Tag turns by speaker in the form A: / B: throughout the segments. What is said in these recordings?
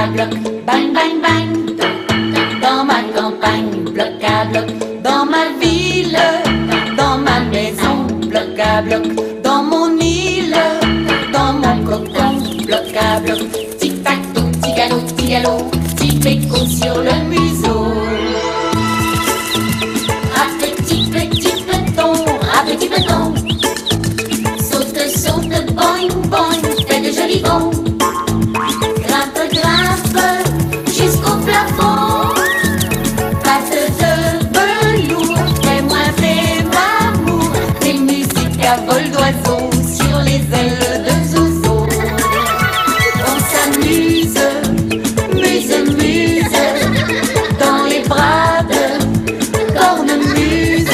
A: bloc, bang, bang, bang. Dans ma campagne, bloc à bloc. Dans ma ville, dans ma maison, bloc à bloc. Dans mon île, dans mon cocon, bloc à bloc. Tic-tac-toe, petit galop, petit péco sur le museau. Petit peloton, saute, boing, boing, fais de jolis bonds. Grimpe, jusqu'au plafond. Patte de velours, fais-moi l'amour. Des musiques à vol d'oiseau sur les ailes de Zozo. On s'amuse, muse, dans les bras de cornemuse.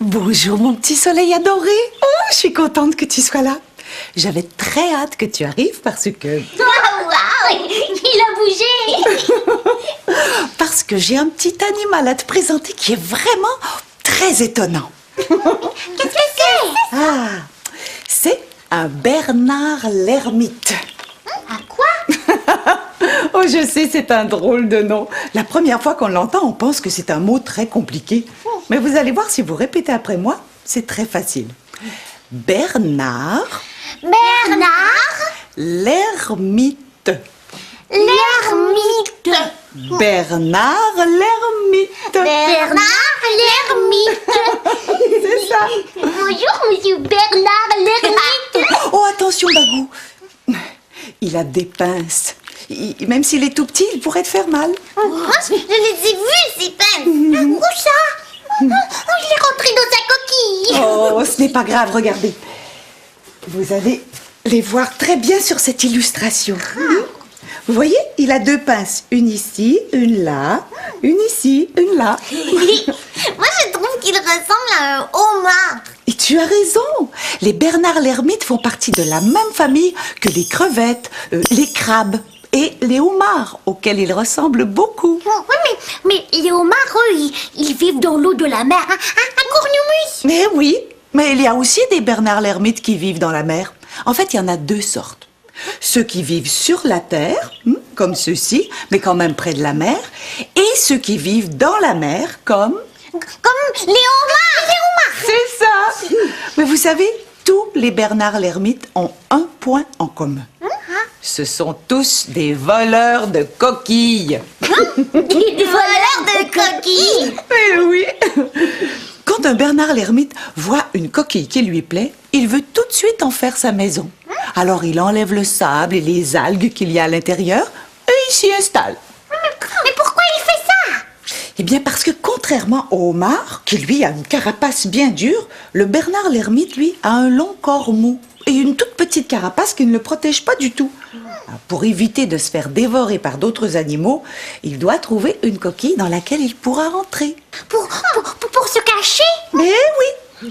B: Bonjour mon petit soleil adoré. Oh, je suis contente que tu sois là. J'avais très hâte que tu arrives parce que...
C: Waouh, il a bougé.
B: Parce que j'ai un petit animal à te présenter qui est vraiment très étonnant.
C: Qu'est-ce que c'est?
B: Ah, c'est un Bernard l'ermite.
C: À quoi?
B: Oh, je sais, c'est un drôle de nom. La première fois qu'on l'entend, on pense que c'est un mot très compliqué. Mais vous allez voir, si vous répétez après moi, c'est très facile. Bernard l'ermite.
C: L'ermite.
B: Bernard l'ermite.
C: Bernard l'ermite.
B: C'est ça.
C: Bonjour, monsieur Bernard l'ermite.
B: Oh, attention, Bagou. Il a des pinces. Même s'il est tout petit, il pourrait te faire mal.
C: Oh, je les ai vus, ces pinces. Où ça? Oh, il est rentré dans sa coquille.
B: Oh, ce n'est pas grave, regardez. Vous allez les voir très bien sur cette illustration. Vous voyez, il a deux pinces. Une ici, une là. Une ici, une là.
C: Moi, je trouve qu'il ressemble à un homard.
B: Et tu as raison. Les Bernard l'ermite font partie de la même famille que les crevettes, les crabes et les homards, auxquels ils ressemblent beaucoup.
C: Oui, mais les homards, eux, ils vivent dans l'eau de la mer, hein, à cornemuse.
B: Mais oui, mais il y a aussi des Bernard l'ermite qui vivent dans la mer. En fait, il y en a deux sortes. Ceux qui vivent sur la terre, comme ceux-ci, mais quand même près de la mer, et ceux qui vivent dans la mer, comme
C: les homards.
B: C'est ça. Mais vous savez, tous les Bernard l'ermite ont un point en commun. Ce sont tous des voleurs de coquilles.
C: Des voleurs de coquilles.
B: Mais oui. Quand un Bernard l'ermite voit une coquille qui lui plaît, il veut tout de suite en faire sa maison. Alors il enlève le sable et les algues qu'il y a à l'intérieur et il s'y installe.
C: Mais pourquoi il fait ça?
B: Eh bien parce que contrairement au homard, qui lui a une carapace bien dure, le Bernard l'ermite, lui, a un long corps mou et une toute petite carapace qui ne le protège pas du tout. Alors, pour éviter de se faire dévorer par d'autres animaux, il doit trouver une coquille dans laquelle il pourra rentrer.
C: Pour se cacher?
B: Mais oui.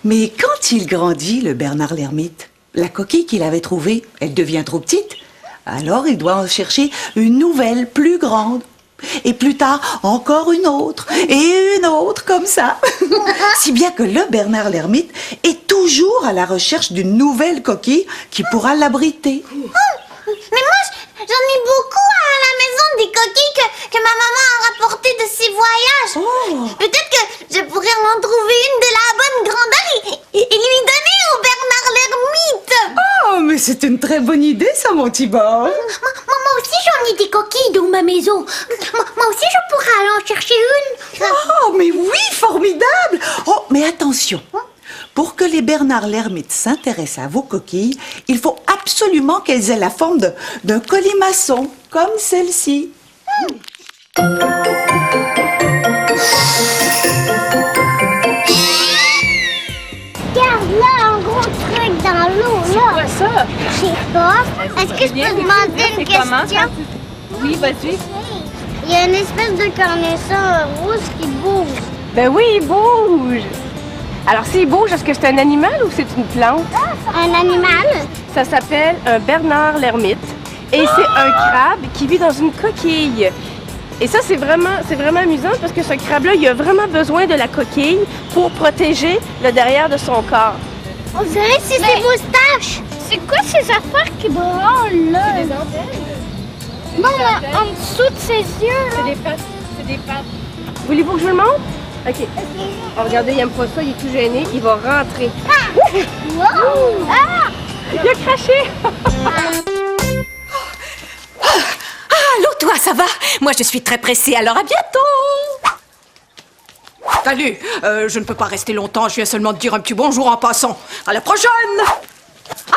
B: Mais quand il grandit, le Bernard l'ermite, la coquille qu'il avait trouvée, elle devient trop petite. Alors il doit en chercher une nouvelle, plus grande. Et plus tard, encore une autre, et une autre, comme ça. Si bien que le Bernard l'ermite est toujours à la recherche d'une nouvelle coquille qui pourra l'abriter.
C: Mais moi, j'en ai beaucoup à la maison, des coquilles que ma maman a rapportées de ses voyages.
B: Oh.
C: Peut-être que je pourrais en trouver une de la bonne grandeur et lui donner au Bernard l'ermite.
B: Oh, mais c'est une très bonne idée, ça, mon petit Bob.
C: Moi aussi, j'en ai des coquilles dans ma maison. Moi aussi, je pourrais aller en chercher une.
B: Oh, mais oui, formidable. Oh, mais attention. Pour que les Bernard l'ermite s'intéressent à vos coquilles, il faut absolument qu'elles aient la forme d'un colimaçon, comme celle-ci.
C: Regarde là, un gros truc dans l'eau, là.
D: Quoi ça?
C: Je sais pas. Est-ce que je peux demander une question?
D: Oui, vas-y.
C: Il y a une espèce de cornetto rouge qui bouge.
D: Ben oui, il bouge. Alors, s'il bouge, est-ce que c'est un animal ou c'est une plante?
C: Un animal?
D: Ça s'appelle un Bernard l'ermite. Et c'est un crabe qui vit dans une coquille. Et ça, c'est vraiment amusant parce que ce crabe-là, il a vraiment besoin de la coquille pour protéger le derrière de son corps.
C: On dirait que c'est ses moustaches. C'est quoi ces affaires qui branlent, là?
D: Des antennes.
C: Non, en dessous de ses yeux,
D: C'est
C: là.
D: des pattes. C'est des pattes. Voulez-vous que je vous le montre? OK. Oh, regardez, il aime pas ça, il est tout gêné. Il va rentrer.
C: Wow! Ah!
D: Il a craché!
E: Allô, toi, ça va? Moi, je suis très pressée, alors à bientôt!
F: Salut, je ne peux pas rester longtemps, je viens seulement te dire un petit bonjour en passant. À la prochaine!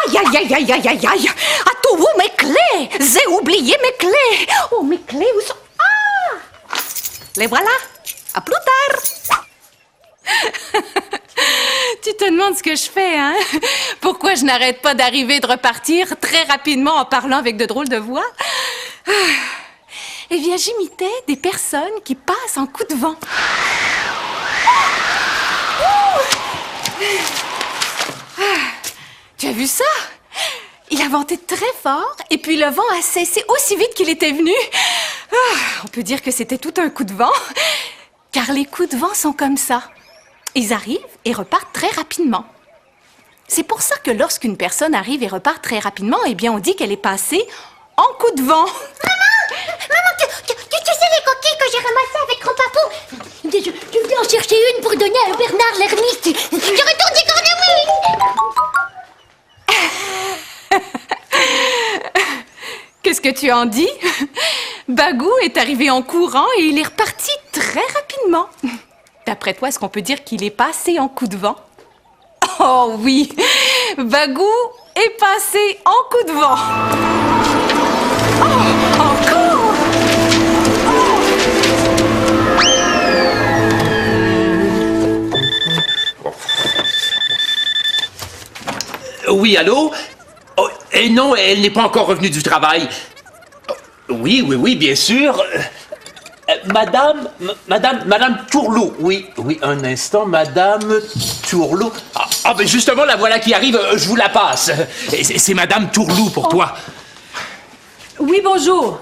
E: Aïe, aïe, aïe, aïe, aïe, aïe, aïe! À tout où mes clés? J'ai oublié mes clés! Oh, mes clés, où sont... Ah! Les voilà! À plus tard! Tu te demandes ce que je fais, hein? Pourquoi je n'arrête pas d'arriver et de repartir très rapidement en parlant avec de drôles de voix? Eh bien, j'imitais des personnes qui passent en coup de vent. Tu as vu ça? Il a venté très fort et puis le vent a cessé aussi vite qu'il était venu. On peut dire que c'était tout un coup de vent, car les coups de vent sont comme ça. Ils arrivent et repartent très rapidement. C'est pour ça que lorsqu'une personne arrive et repart très rapidement, eh bien on dit qu'elle est passée en coup de vent.
C: Maman, tu sais les coquilles que j'ai ramassées avec grand-papou? Je viens en chercher une pour donner à Bernard l'ermite. Je retourne du corps.
E: Qu'est-ce que tu en dis? Bagou est arrivé en courant et il est reparti très rapidement. D'après toi, est-ce qu'on peut dire qu'il est passé en coup de vent? Oh oui, Bagou est passé en coup de vent. Oh, encore!
G: Oui, allô? Oh, non, elle n'est pas encore revenue du travail. Oui, bien sûr. Madame Tourlot. Oui, un instant, Madame Tourlot. Ben justement, la voilà qui arrive, je vous la passe. C'est Madame Tourlot pour toi.
H: Oui, bonjour.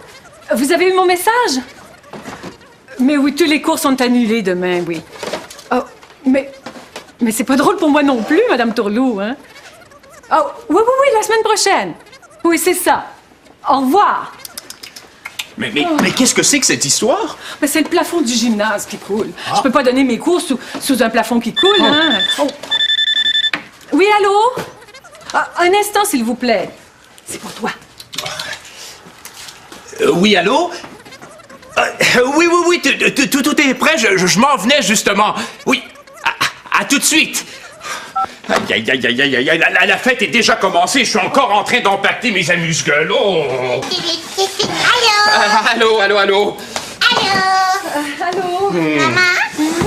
H: Vous avez eu mon message? Mais oui, tous les cours sont annulés demain, oui. Oh, mais c'est pas drôle pour moi non plus, Madame Tourlou, hein? Oh, oui, la semaine prochaine. Oui, c'est ça. Au revoir.
G: Mais qu'est-ce que c'est que cette histoire?
H: Mais c'est le plafond du gymnase qui coule. Je peux pas donner mes cours sous un plafond qui coule, hein? Oh. Oui, allô? Un instant, s'il vous plaît. C'est pour toi.
G: Oui, allô? Oui, tout est prêt, je m'en venais justement. Oui, à tout de suite. Aïe, la fête est déjà commencée, je suis encore en train d'empaqueter mes amuse-gueules. Oh!
C: Allô?
G: Allô?
H: Allô?
C: Maman,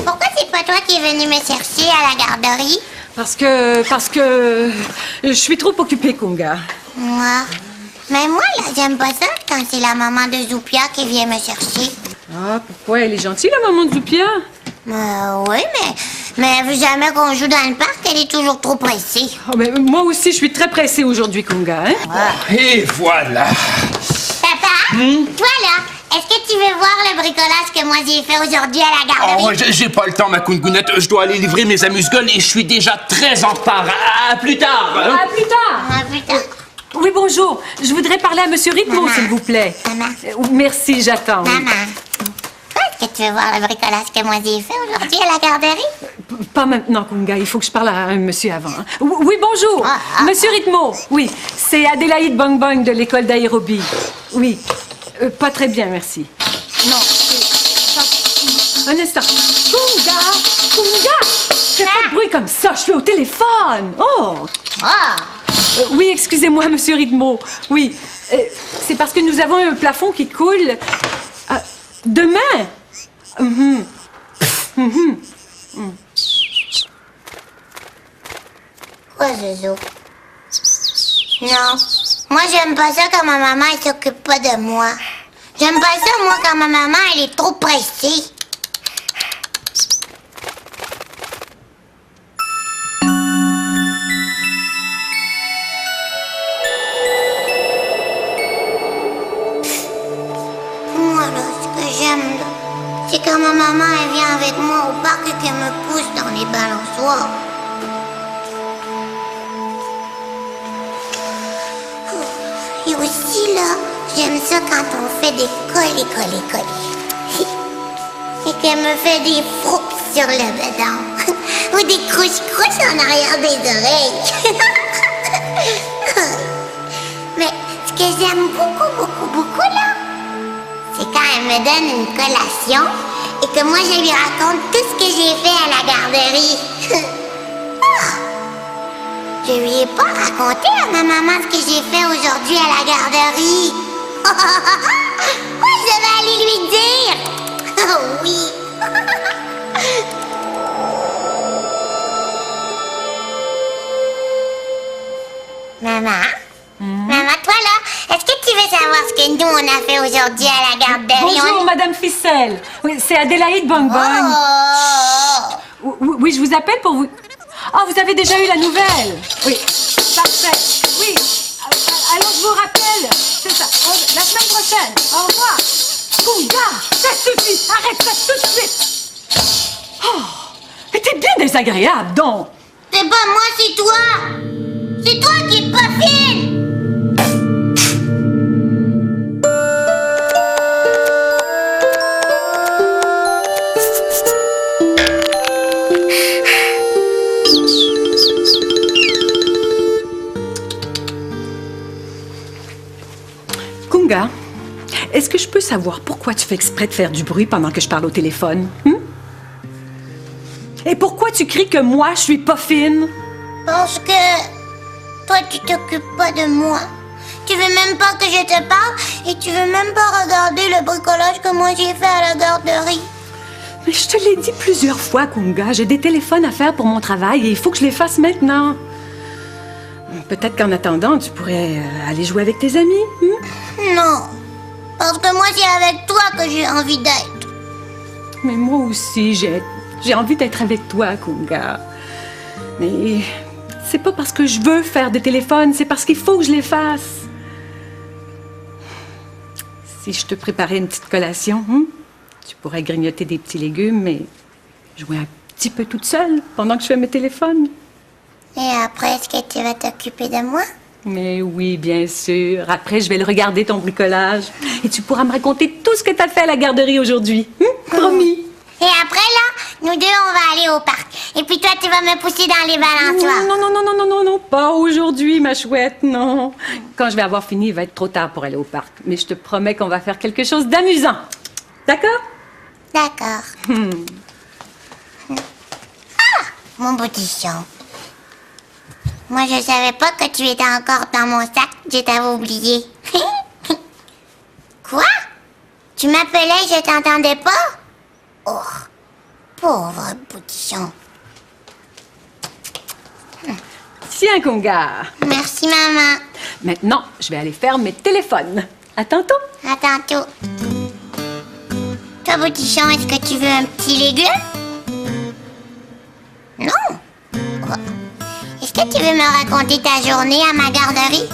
C: pourquoi c'est pas toi qui es venue me chercher à la garderie?
H: Parce que je suis trop occupée, Kunga.
C: Moi. Mais moi, là, j'aime pas ça quand c'est la maman de Zoupia qui vient me chercher.
H: Ah, pourquoi? Elle est gentille, la maman de Zoupia?
C: Oui, mais elle veut jamais qu'on joue dans le parc, elle est toujours trop pressée.
H: Oh, mais moi aussi, je suis très pressée aujourd'hui, Kunga, hein?
G: Et voilà.
C: Papa, toi là, est-ce que tu veux voir le bricolage que moi j'ai fait aujourd'hui à la garderie?
G: Oh, j'ai pas le temps, ma coungounette. Je dois aller livrer mes amuse-gueules et je suis déjà très en retard. À plus tard. Hein?
H: À plus tard!
C: Ah, putain.
H: Oui, bonjour. Je voudrais parler à Monsieur Ritmo,
C: Maman.
H: s'il vous plaît.
C: Maman.
H: Merci, j'attends. oui.
C: Maman, est-ce que tu veux voir le bricolage que moi j'ai fait aujourd'hui à la garderie?
H: Pas maintenant, Kunga. Il faut que je parle à un monsieur avant. hein. Oui, bonjour. Monsieur Ritmo. Oui, c'est Adélaïde Bong Bong de l'école d'aérobie. Oui. Pas très bien, merci. Non, un instant. Kunga! Fais pas de bruit comme ça, je suis au téléphone. Oh! Oui, excusez-moi, monsieur Ritmo. Oui, c'est parce que nous avons un plafond qui coule. Demain?
C: Quoi, Zozo? Non, moi j'aime pas ça quand ma maman elle s'occupe pas de moi. J'aime pas ça, moi, quand ma maman elle est trop pressée. Moi, là, ce que j'aime, là, c'est quand ma maman elle vient avec moi au parc et qu'elle me pousse dans les balançoires. aussi, là, j'aime ça quand on fait des collés. Et qu'elle me fait des froupes sur le bedon. Ou des crousses en arrière des oreilles. Mais ce que j'aime beaucoup, là, c'est quand elle me donne une collation et que moi, je lui raconte tout ce que j'ai fait à la garderie. Je lui ai pas raconté à ma maman ce que j'ai fait aujourd'hui à la garderie. Oui, je vais aller lui dire. Oh oui. Maman, toi là, est-ce que tu veux savoir ce que nous on a fait aujourd'hui à la garderie?
H: Bonjour, Madame Ficelle. Oui, c'est Adélaïde Bonbon.
C: Oh.
H: Oui, je vous appelle pour vous... Ah, vous avez déjà eu la nouvelle? Oui, parfait. Oui, alors je vous rappelle. C'est ça, la semaine prochaine. Au revoir. Kunga, ça suffit. Arrête ça tout de suite. Oh, mais t'es bien désagréable, donc.
C: C'est pas moi, c'est toi. C'est toi qui es pas fine.
H: Kunga, est-ce que je peux savoir pourquoi tu fais exprès de faire du bruit pendant que je parle au téléphone? Et pourquoi tu cries que moi, je suis pas fine?
C: Parce que toi, tu t'occupes pas de moi. Tu veux même pas que je te parle et tu veux même pas regarder le bricolage que moi j'ai fait à la garderie.
H: Mais je te l'ai dit plusieurs fois, Kunga. J'ai des téléphones à faire pour mon travail et il faut que je les fasse maintenant. Peut-être qu'en attendant, tu pourrais aller jouer avec tes amis.
C: Non, parce que moi, c'est avec toi que j'ai envie d'être.
H: Mais moi aussi, j'ai envie d'être avec toi, Kunga. Mais c'est pas parce que je veux faire des téléphones, c'est parce qu'il faut que je les fasse. Si je te préparais une petite collation, tu pourrais grignoter des petits légumes et jouer un petit peu toute seule pendant que je fais mes téléphones.
C: Et après, est-ce que tu vas t'occuper de moi?
H: Mais oui, bien sûr. Après, je vais le regarder, ton bricolage. Et tu pourras me raconter tout ce que tu as fait à la garderie aujourd'hui. Promis.
C: Et après, là, nous deux, on va aller au parc. Et puis toi, tu vas me pousser dans les balançoires.
H: Non, pas aujourd'hui, ma chouette, non. Quand je vais avoir fini, il va être trop tard pour aller au parc. Mais je te promets qu'on va faire quelque chose d'amusant. D'accord?
C: D'accord. Ah! Mon petit chien. Moi, je savais pas que tu étais encore dans mon sac. Je t'avais oublié. Quoi? Tu m'appelais, je t'entendais pas? Oh, pauvre boutillon.
H: Tiens, Kunga.
C: Merci, maman.
H: Maintenant, je vais aller faire mes téléphones. À tantôt.
C: À tantôt. Toi, boutillon, est-ce que tu veux un petit légume? Non. Oh. Est-ce que tu veux me raconter ta journée à ma garderie?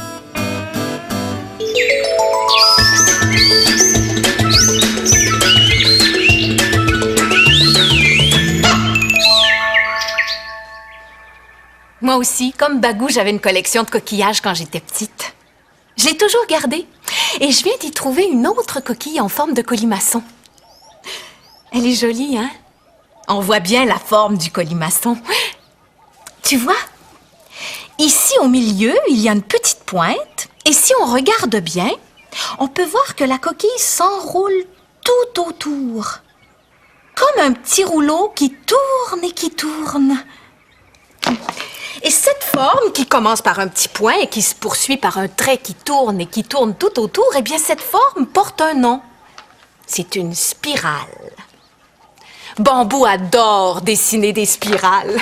E: Moi aussi, comme Bagou, j'avais une collection de coquillages quand j'étais petite. Je l'ai toujours gardée. Et je viens d'y trouver une autre coquille en forme de colimaçon. Elle est jolie, hein? On voit bien la forme du colimaçon. Tu vois? Ici, au milieu, il y a une petite pointe. Et si on regarde bien, on peut voir que la coquille s'enroule tout autour. Comme un petit rouleau qui tourne et qui tourne. Et cette forme, qui commence par un petit point et qui se poursuit par un trait qui tourne et qui tourne tout autour, eh bien, cette forme porte un nom. C'est une spirale. Bambou adore dessiner des spirales.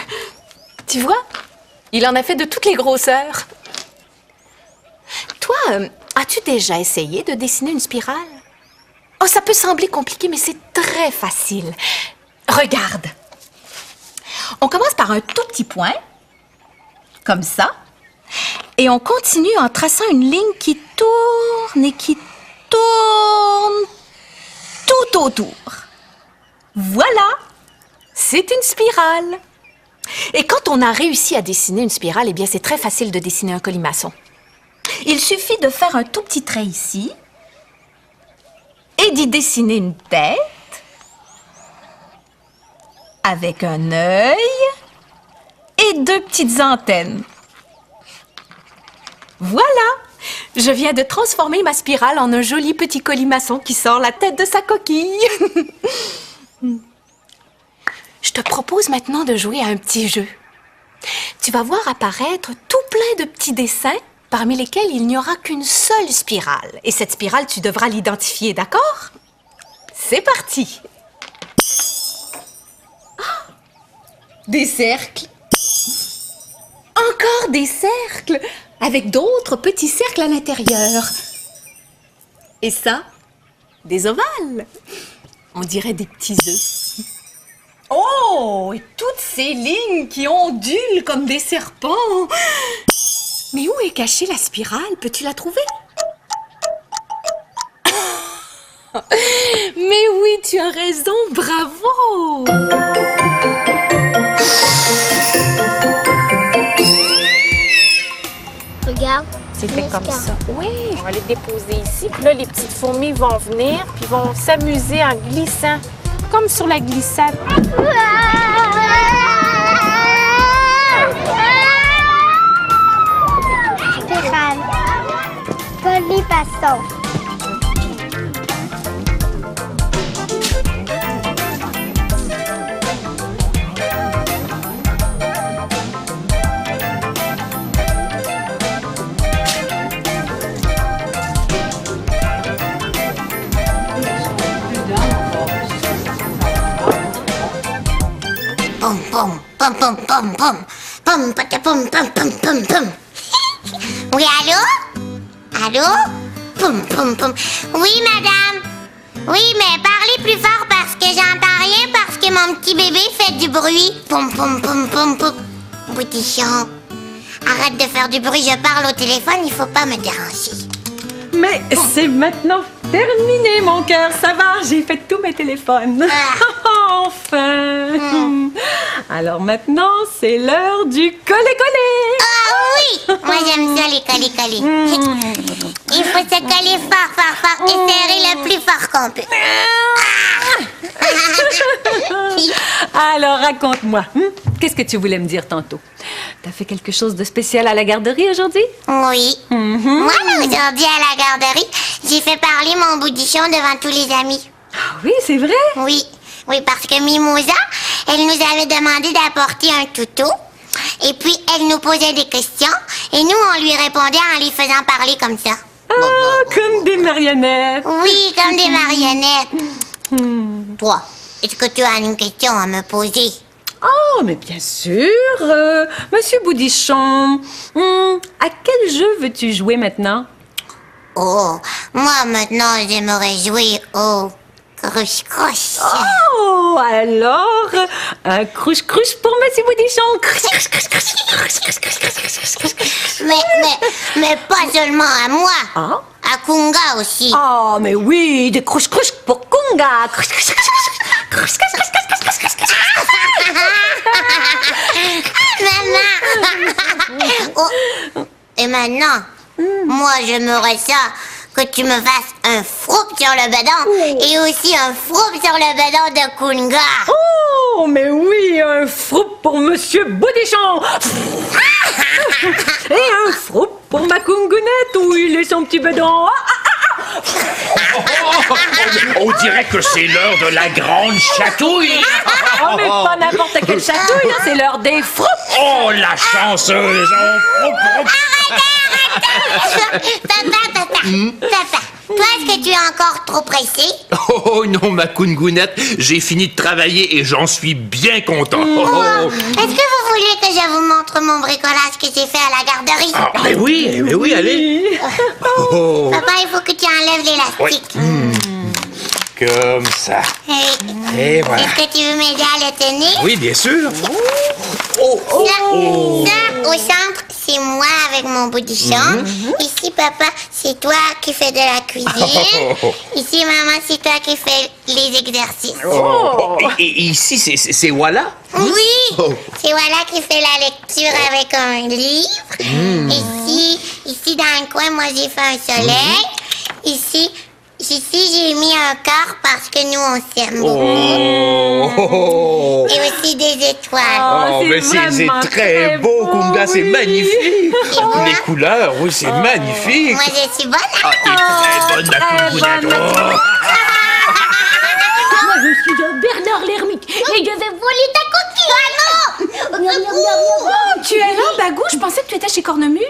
E: Tu vois? Il en a fait de toutes les grosseurs. Toi, as-tu déjà essayé de dessiner une spirale? Oh, ça peut sembler compliqué, mais c'est très facile. Regarde. On commence par un tout petit point, comme ça, et on continue en traçant une ligne qui tourne et qui tourne tout autour. Voilà, c'est une spirale. Et quand on a réussi à dessiner une spirale, eh bien, c'est très facile de dessiner un colimaçon. Il suffit de faire un tout petit trait ici et d'y dessiner une tête avec un œil et 2 petites antennes. Voilà! Je viens de transformer ma spirale en un joli petit colimaçon qui sort la tête de sa coquille. Je te propose maintenant de jouer à un petit jeu. Tu vas voir apparaître tout plein de petits dessins parmi lesquels il n'y aura qu'une seule spirale. Et cette spirale, tu devras l'identifier, d'accord? C'est parti! Ah! Des cercles. Encore des cercles, avec d'autres petits cercles à l'intérieur. Et ça, des ovales. On dirait des petits œufs. Oh, et toutes ces lignes qui ondulent comme des serpents. Mais où est cachée la spirale? Peux-tu la trouver? Mais oui, tu as raison, bravo!
C: Regarde.
D: C'était comme
C: l'escargot.
D: ça. Oui, on va les déposer ici. Puis là, les petites fourmis vont venir, puis vont s'amuser en glissant, comme sur la glissade.
C: Spirale. Colimaçon. Pom pom pom pom pom pom pom pata pom pom pom pom pom. Oui, allô? Allô? Pom pom pom. Oui, madame. Oui, mais parlez plus fort parce que j'entends rien parce que mon petit bébé fait du bruit. Pom pom pom pom pom. Boutichon, arrête de faire du bruit, je parle au téléphone, il faut pas me déranger.
H: Mais c'est maintenant terminé, mon cœur. Ça va, j'ai fait tous mes téléphones. Enfin. Alors maintenant, c'est l'heure du collé-collé.
C: Ah oui! Moi j'aime ça les coller-coller. Il faut se coller fort, fort, fort et serrer le plus fort qu'on peut.
H: Alors, raconte-moi. Qu'est-ce que tu voulais me dire tantôt? T'as fait quelque chose de spécial à la garderie aujourd'hui?
C: Oui. Moi, là, aujourd'hui à la garderie, j'ai fait parler mon boudichon devant tous les amis.
H: Ah oui, c'est vrai?
C: Oui. Oui, parce que Mimosa, elle nous avait demandé d'apporter un toutou. Et puis, elle nous posait des questions. Et nous, on lui répondait en les faisant parler comme ça.
H: Ah, comme des marionnettes.
C: Oui, comme des marionnettes. Toi, est-ce que tu as une question à me poser?
H: Oh, mais bien sûr. Monsieur Boudichon, à quel jeu veux-tu jouer maintenant?
C: Oh, moi maintenant, j'aimerais jouer au cruche-cruche.
H: Oh, alors, un cruche-cruche pour Monsieur Boudichon.
C: Mais pas seulement à moi.
H: Ah?
C: À Kunga aussi.
H: Oh, mais oui, des cruche-cruche pour Kunga.
C: Maman. Oh. Et maintenant, moi j'aimerais ça que tu me fasses un froup sur le bedon et aussi un froup sur le bedon de Kunga.
H: Oh, mais oui, un froup pour Monsieur Boudichon. Et un froup pour ma kungounette où il est son petit bedon.
G: On dirait que c'est l'heure de la grande chatouille.
H: Oh, mais pas n'importe quelle chatouille, hein, c'est l'heure des froups.
G: Oh, la chanceuse.
C: Papa, toi est-ce que tu es encore trop pressé?
G: Oh non, ma kungounette, j'ai fini de travailler et j'en suis bien content.
C: Est-ce que vous voulez que je vous montre mon bricolage que j'ai fait à la garderie?
G: Ah, mais oui, allez. Oh,
C: Papa, il faut que tu enlèves l'élastique.
G: comme ça.
C: Et
G: Et voilà.
C: est-ce que tu veux m'aider à le tenir?
G: Oui, bien sûr.
C: Ça, au centre, c'est moi avec mon boudichon. Ici, papa, c'est toi qui fais de la cuisine. Ici, maman, c'est toi qui fais les exercices.
G: Et ici, c'est voilà?
C: Oui, c'est voilà qui fait la lecture avec un livre. Ici, dans le coin, moi, j'ai fait un soleil. Ici, j'ai mis un cœur parce que nous, on s'aime beaucoup. Et aussi des étoiles.
G: Mais c'est très beau, Kunga, c'est magnifique. Les couleurs, oui, c'est magnifique.
C: Moi, je suis bonne.
G: T'es très bonne, la Kunga.
I: Moi, je suis Bernard l'ermite et je vais voler ta coquille.
C: Ah non!
E: Oh, tu es là, Bagou? Je pensais que tu étais chez Cornemuse.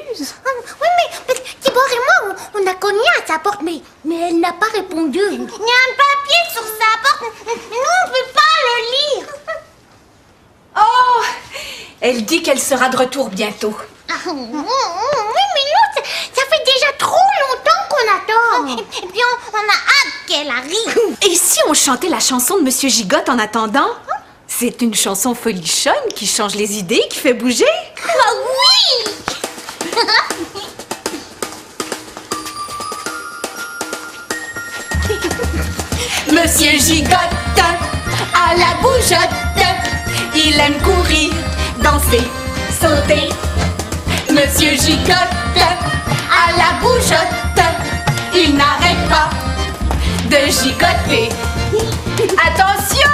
I: Oui, mais Tibor et moi, on a cogné à sa porte, mais elle n'a pas répondu.
C: Il y a un papier sur sa porte. Nous, on peut pas le lire.
E: Oh! Elle dit qu'elle sera de retour bientôt.
I: Oui, mais nous, ça fait déjà trop longtemps qu'on attend.
C: Et puis, on a hâte qu'elle arrive.
E: Et si on chantait la chanson de Monsieur Gigotte en attendant? C'est une chanson folichonne qui change les idées, qui fait bouger.
C: Ah oui!
A: Monsieur Gigotte à la bougeotte, il aime courir, danser, sauter. Monsieur Gigotte à la bougeotte, il n'arrête pas de gigoter. Attention!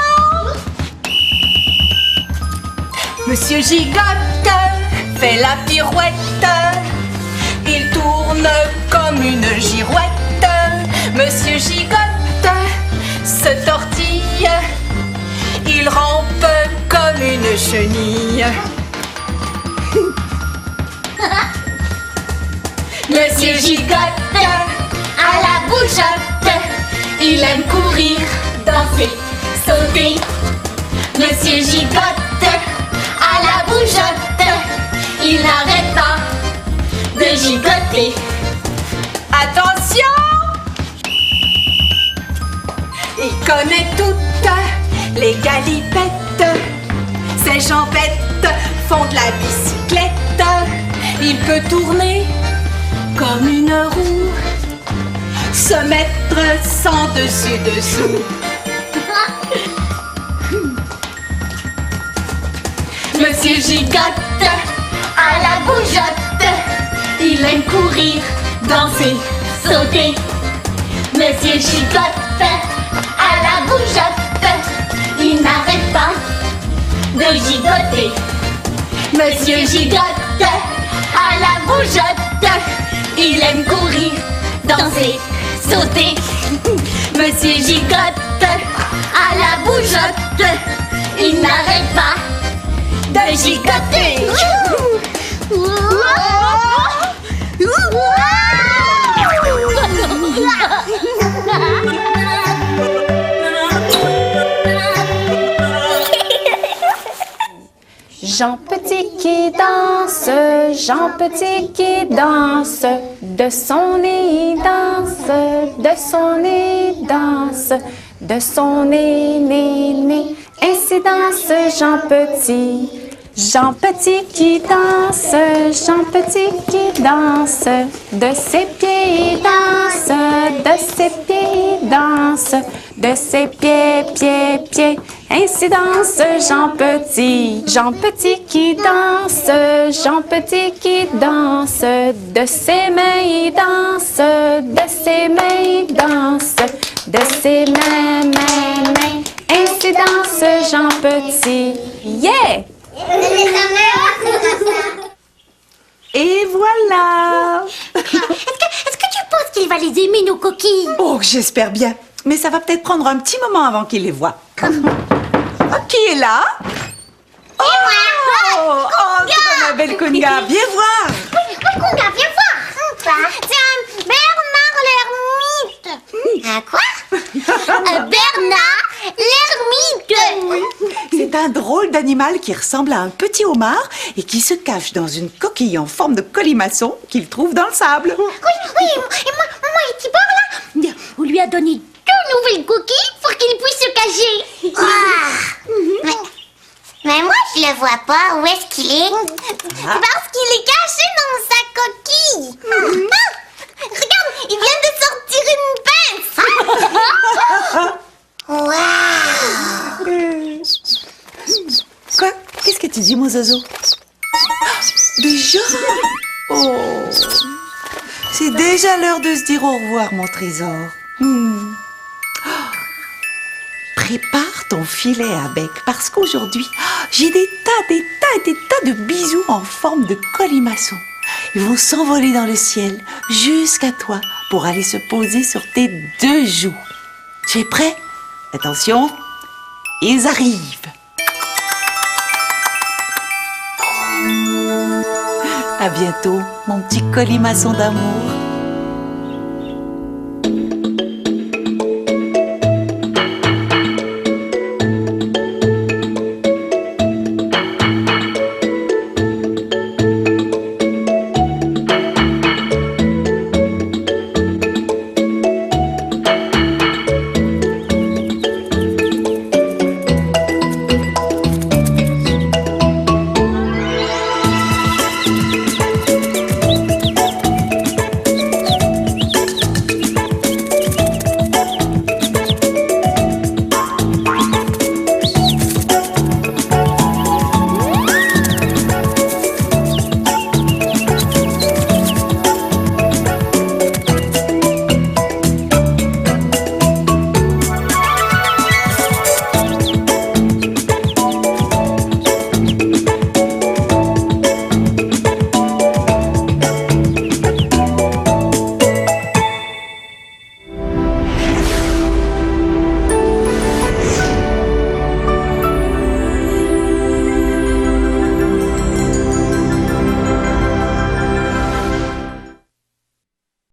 A: Monsieur Gigotte fait la pirouette, il tourne comme une girouette. Monsieur Gigotte se tortille, il rampe comme une chenille. Monsieur Gigotte à la bougeotte, il aime courir, danser, sauter. Monsieur Gigotte à la bougeotte, il n'arrête pas de gigoter. Attention! Il connaît toutes les galipettes, ses jambettes font de la bicyclette. Il peut tourner comme une roue, se mettre sans dessus-dessous. Monsieur Gigotte à la bougeotte, il aime courir, danser, sauter. Monsieur Gigotte à la bougeotte, il n'arrête pas de gigoter. Monsieur Gigotte à la bougeotte, il aime courir, danser, sauter. Monsieur Gigotte à la bougeotte, il n'arrête pas de gigoter.
J: Jean Petit qui danse, Jean Petit qui danse, de son nez danse, de son nez danse, de son nez, nez, nez. Ainsi danse Jean Petit. Jean Petit qui danse, Jean Petit qui danse, de ses pieds danse, de ses pieds danse, de ses pieds, pieds, pieds. Ainsi danse Jean Petit. Jean Petit qui danse, Jean Petit qui danse, de ses mains il danse, de ses mains il danse, de ses mains, mains, mains. Ainsi danse Jean Petit. Yeah!
B: Et voilà!
I: Est-ce que tu penses qu'il va les aimer, nos coquilles?
B: Oh, j'espère bien. Mais ça va peut-être prendre un petit moment avant qu'il les voie. Qui est là? Oh, ma belle Kunga, viens voir!
C: Oui, Kunga, viens voir. C'est un Bernard l'ermite. Un quoi? Un Bernard l'ermite.
B: C'est un drôle d'animal qui ressemble à un petit homard et qui se cache dans une coquille en forme de colimaçon qu'il trouve dans le sable.
I: Oui, et moi et Tibor, là, on lui a donné 2 nouvelles coquilles pour qu'il puisse se cacher.
C: Mais moi, je je le vois pas. Où est-ce qu'il est? C'est parce qu'il est caché dans sa coquille. Ah! Regarde, il vient de sortir une pince. Waouh!
B: Quoi? Qu'est-ce que tu dis, mon Zozo? Déjà? Oh! C'est déjà l'heure de se dire au revoir, mon trésor. Prépare ton filet à bec, parce qu'aujourd'hui, j'ai des tas de bisous en forme de colimaçon. Ils vont s'envoler dans le ciel jusqu'à toi pour aller se poser sur tes 2 joues. Tu es prêt? Attention, ils arrivent. À bientôt, mon petit colimaçon d'amour.